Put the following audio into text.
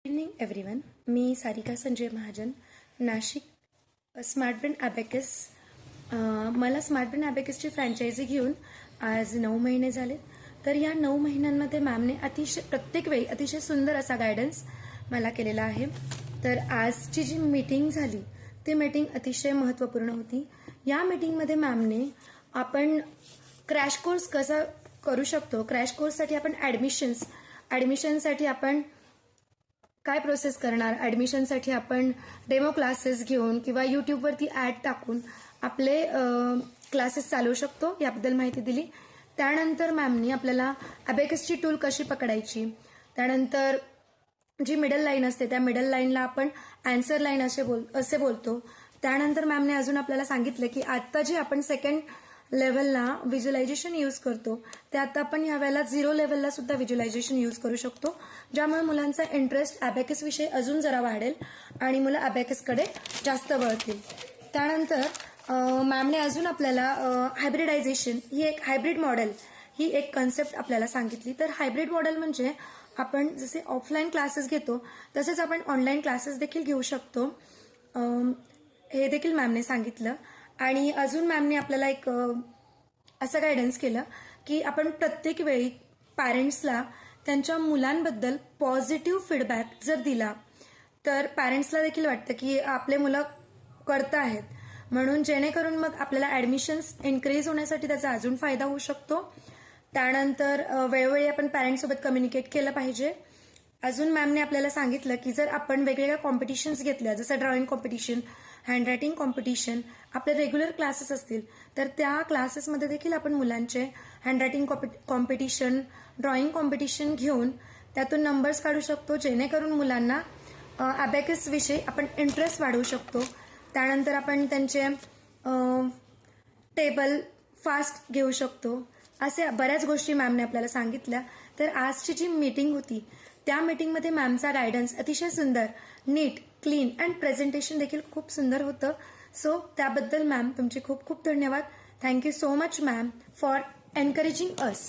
Good evening everyone. मी Sarika Sanjay Mahajan, Nashik, smart brain abacus. मला smart brain ॲबॅकसची फ्रँचायझी घेऊन आज 9 महिने झाले. तर या 9 महिन्यांमध्ये मॅमने प्रत्येक वेळी अतिशय सुंदर असा गायडन्स मला केलेला आहे. तर आजची जी मीटिंग झाली ती मीटिंग अतिशय महत्त्वपूर्ण होती. या मीटिंगमध्ये मॅमने आपण क्रॅश कोर्स कसा करू शकतो, क्रॅश कोर्ससाठी आपण ॲडमिशनसाठी आपण काय प्रोसेस करणार, ॲडमिशनसाठी आपण डेमो क्लासेस घेऊन किंवा यूट्यूबवरती ॲड टाकून आपले क्लासेस चालवू शकतो याबद्दल माहिती दिली. त्यानंतर मॅमनी आपल्याला ॲबॅकसची टूल कशी पकडायची, त्यानंतर जी मिडल लाईन असते त्या मिडल लाईनला आपण आन्सर लाईन असे बोलतो. त्यानंतर मॅमने अजून आपल्याला सांगितलं की आता जे आपण सेकंड लेवलला व्हिज्युअलायझेशन यूज करतो ते आता आपण यावेळेला 0 लेवलला सुद्धा व्हिज्युअलायझेशन यूज करू शकतो, ज्यामुळे मुलांचा इंटरेस्ट ॲबॅकस विषयी अजून जरा वाढेल आणि मुलं ॲबॅकसकडे जास्त वळतील. त्यानंतर मॅमने अजून आपल्याला हायब्रिडायझेशन ही एक हायब्रिड मॉडेल ही एक कन्सेप्ट आपल्याला सांगितली. तर हायब्रिड मॉडेल म्हणजे आपण जसे ऑफलाईन क्लासेस घेतो तसेच आपण ऑनलाईन क्लासेस देखील घेऊ शकतो, हे देखील मॅमने सांगितलं. आणि अजून मॅमने आपल्याला एक असं गायडन्स केलं की आपण प्रत्येक वेळी पॅरेंट्सला त्यांच्या मुलांबद्दल पॉझिटिव्ह फीडबॅक जर दिला तर पॅरेंट्सला देखील वाटतं की आपले मुलं करत आहेत, म्हणून जेणेकरून मग आपल्याला ॲडमिशन्स इन्क्रीज होण्यासाठी त्याचा अजून फायदा होऊ शकतो. त्यानंतर वेळोवेळी आपण पॅरेंट्ससोबत कम्युनिकेट केलं पाहिजे. अजून मॅमने आपल्याला सांगितलं की जर आपण वेगवेगळ्या कॉम्पिटिशन्स घेतल्या, जसं ड्रॉइंग कॉम्पिटिशन, हँडरायटिंग कॉम्पिटिशन, आपले रेग्युलर क्लासेस असतील तर त्या क्लासेसमध्ये देखील आपण मुलांचे हँडरायटिंग कॉम्पिटिशन, ड्रॉइंग कॉम्पिटिशन घेऊन त्यातून नंबर्स काढू शकतो, जेणेकरून मुलांना ॲबॅकस विषयी आपण इंटरेस्ट वाढवू शकतो. त्यानंतर आपण त्यांचे टेबल फास्ट घेऊ शकतो. असे बऱ्याच गोष्टी मॅमने आपल्याला सांगितल्या. तर आजची जी मीटिंग होती त्या मीटिंगमध्ये मॅमचा गायडन्स अतिशय सुंदर, नीट, क्लीन अँड प्रेझेंटेशन देखील खूप सुंदर होतं. सो त्याबद्दल मॅम तुमचे खूप खूप धन्यवाद. Thank you so much ma'am for encouraging us.